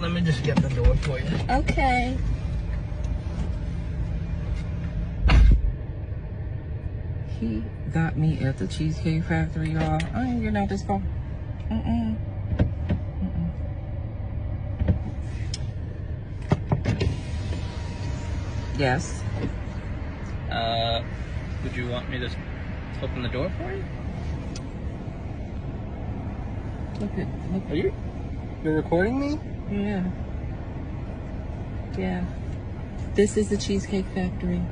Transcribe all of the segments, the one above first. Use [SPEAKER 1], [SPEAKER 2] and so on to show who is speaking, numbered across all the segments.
[SPEAKER 1] Let me just get the door for you.
[SPEAKER 2] Okay. He got me at the Cheesecake Factory, y'all. I ain't getting out this car. Yes.
[SPEAKER 1] Would you want me to open the door for you?
[SPEAKER 2] Look.
[SPEAKER 1] Are you? You're recording me?
[SPEAKER 2] Yeah. Yeah. This is the Cheesecake Factory.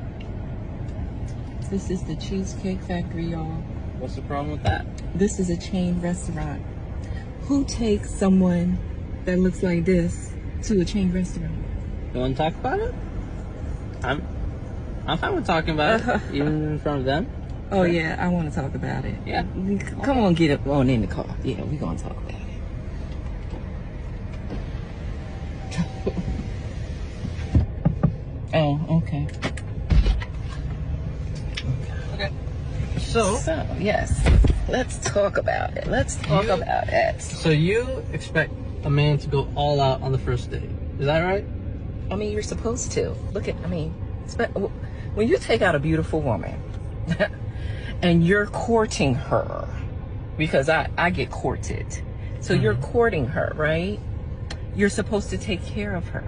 [SPEAKER 2] This is the Cheesecake Factory, y'all.
[SPEAKER 1] What's the problem with that?
[SPEAKER 2] This is a chain restaurant. Who takes someone that looks like this to a chain restaurant?
[SPEAKER 1] You want to talk about it? I'm fine with talking about it, even in front of them.
[SPEAKER 2] Oh, yeah, I want to talk about it.
[SPEAKER 1] Yeah.
[SPEAKER 2] Come on, get up on in the car. Yeah, we're going to talk about it. Oh, okay.
[SPEAKER 1] Okay. So,
[SPEAKER 2] yes. Let's talk about it. Let's talk about it.
[SPEAKER 1] So you expect a man to go all out on the first date. Is that right?
[SPEAKER 2] I mean, you're supposed to. When you take out a beautiful woman and you're courting her, because I get courted. So you're courting her, right? You're supposed to take care of her.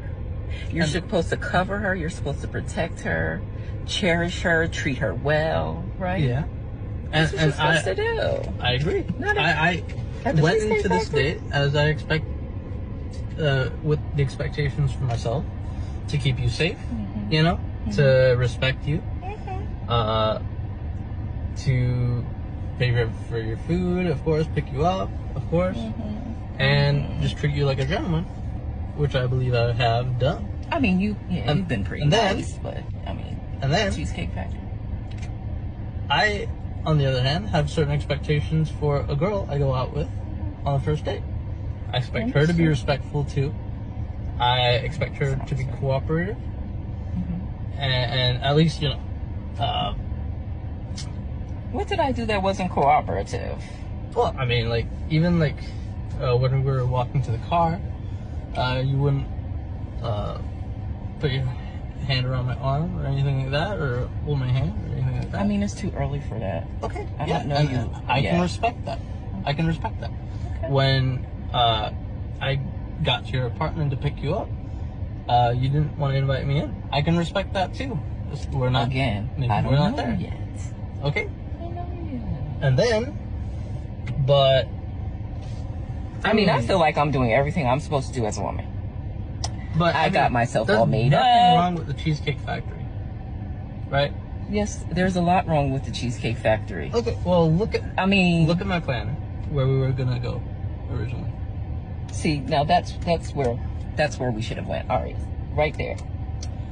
[SPEAKER 2] You're supposed to cover her. You're supposed to protect her, cherish her, treat her well, right?
[SPEAKER 1] Yeah.
[SPEAKER 2] That's what you're supposed to do.
[SPEAKER 1] I agree. I went into this date as I expect, with the expectations for myself, to keep you safe, you know, to respect you, to pay for your food, of course, pick you up, of course, and just treat you like a gentleman, which I believe I have done.
[SPEAKER 2] I mean, you've been pretty nice, but I mean,
[SPEAKER 1] and then
[SPEAKER 2] Cheesecake Factory.
[SPEAKER 1] I, on the other hand, have certain expectations for a girl I go out with on the first date. I expect her to be respectful too. I expect her to be cooperative, and at least, you know.
[SPEAKER 2] What did I do that wasn't cooperative?
[SPEAKER 1] Well, I mean, like, even like when we were walking to the car, you wouldn't put your hand around my arm or anything like that, or hold my hand or anything like that.
[SPEAKER 2] I mean, it's too early for that.
[SPEAKER 1] Okay.
[SPEAKER 2] I don't know you.
[SPEAKER 1] I can respect that. I can respect that.
[SPEAKER 2] Okay.
[SPEAKER 1] When I got to your apartment to pick you up, you didn't want to invite me in. I can respect that too. We're not
[SPEAKER 2] we're not there
[SPEAKER 1] yet. Okay.
[SPEAKER 2] I don't know yet.
[SPEAKER 1] And then, but
[SPEAKER 2] I mean, I feel like I'm doing everything I'm supposed to do as a woman.
[SPEAKER 1] But
[SPEAKER 2] I got myself all made up.
[SPEAKER 1] There's nothing wrong with the Cheesecake Factory, right?
[SPEAKER 2] Yes, there's a lot wrong with the Cheesecake Factory.
[SPEAKER 1] Okay, well, look at my plan where we were gonna go originally.
[SPEAKER 2] See, now that's where we should have went. All right there.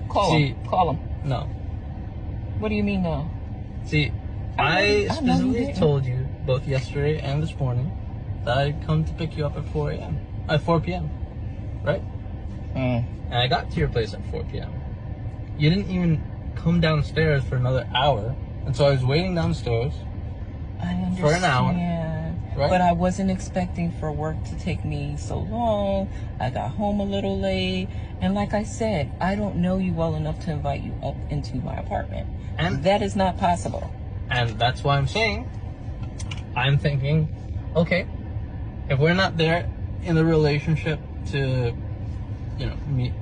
[SPEAKER 2] Call him.
[SPEAKER 1] No.
[SPEAKER 2] What do you mean no?
[SPEAKER 1] See, I specifically told you both yesterday and this morning that I'd come to pick you up at 4 p.m. Right? And I got to your place at 4 p.m. You didn't even come downstairs for another hour, and so I was waiting downstairs for an hour. Right?
[SPEAKER 2] But I wasn't expecting for work to take me so long. I got home a little late, and like I said, I don't know you well enough to invite you up into my apartment, and that is not possible.
[SPEAKER 1] And that's why I'm saying, I'm thinking, okay, if we're not there in the relationship to, you know, meet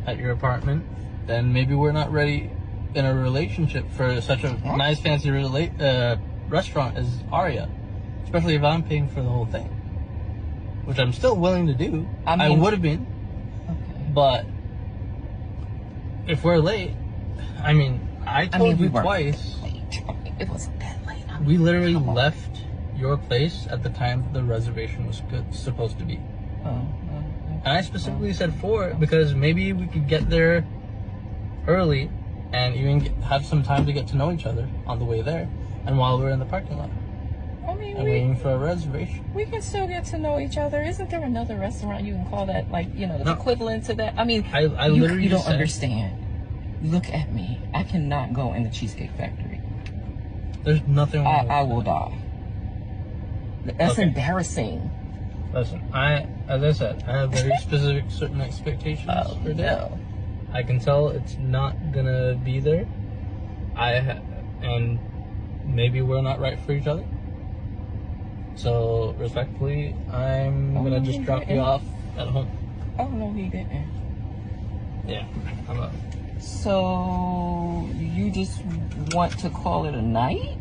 [SPEAKER 1] at your apartment, then maybe we're not ready in a relationship for such a nice fancy restaurant as Aria, especially if I'm paying for the whole thing, which I'm still willing to do. I would have been, but if we're late, I mean, I told you twice.
[SPEAKER 2] It wasn't that late.
[SPEAKER 1] We literally left your place at the time the reservation was supposed to be. And I specifically said 4 because maybe we could get there early and even have some time to get to know each other on the way there and while we're in the parking lot.
[SPEAKER 2] I mean,
[SPEAKER 1] waiting for a reservation.
[SPEAKER 2] We can still get to know each other. Isn't there another restaurant you can call that, like, you know, the equivalent to that? I mean,
[SPEAKER 1] I literally
[SPEAKER 2] you don't understand. Look at me. I cannot go in the Cheesecake Factory.
[SPEAKER 1] There's nothing wrong with
[SPEAKER 2] I will die. That's embarrassing.
[SPEAKER 1] Listen, as I said, I have very specific certain expectations for that.
[SPEAKER 2] No.
[SPEAKER 1] I can tell it's not gonna be there. And maybe we're not right for each other. So respectfully, I'm gonna just drop you off at home.
[SPEAKER 2] Oh no, he didn't.
[SPEAKER 1] Yeah, I'm up.
[SPEAKER 2] So you just want to call it a night?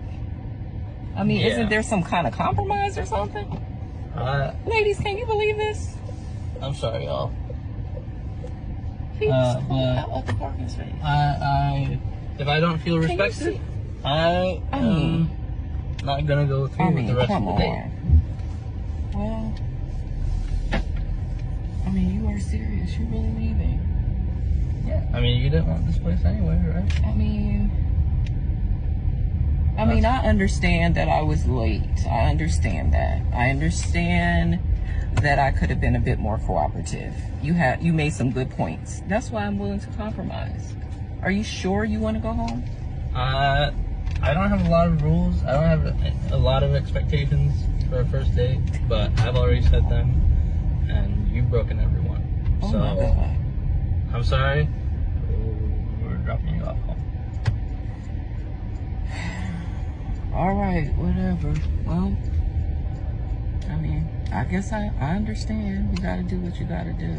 [SPEAKER 2] I mean,
[SPEAKER 1] Yeah.
[SPEAKER 2] Isn't there some kind of compromise or something? Ladies, can you believe this?
[SPEAKER 1] I'm sorry, y'all.
[SPEAKER 2] He's
[SPEAKER 1] but
[SPEAKER 2] out of the parking space.
[SPEAKER 1] If I don't feel respected, I am not gonna go through with the rest of the day.
[SPEAKER 2] Well, I mean, you are serious. You really leaving?
[SPEAKER 1] Yeah. I mean, you didn't want this place anyway, right?
[SPEAKER 2] I mean, I understand that I was late. I understand that. I understand that I could have been a bit more cooperative. You made some good points. That's why I'm willing to compromise. Are you sure you want to go home?
[SPEAKER 1] I don't have a lot of rules. I don't have a lot of expectations for a first date, but I've already set them, and you've broken every one.
[SPEAKER 2] Oh
[SPEAKER 1] so,
[SPEAKER 2] my God.
[SPEAKER 1] I'm sorry. We're dropping you off home.
[SPEAKER 2] All right, whatever. Well, I mean, I guess I understand. You gotta do what you gotta do.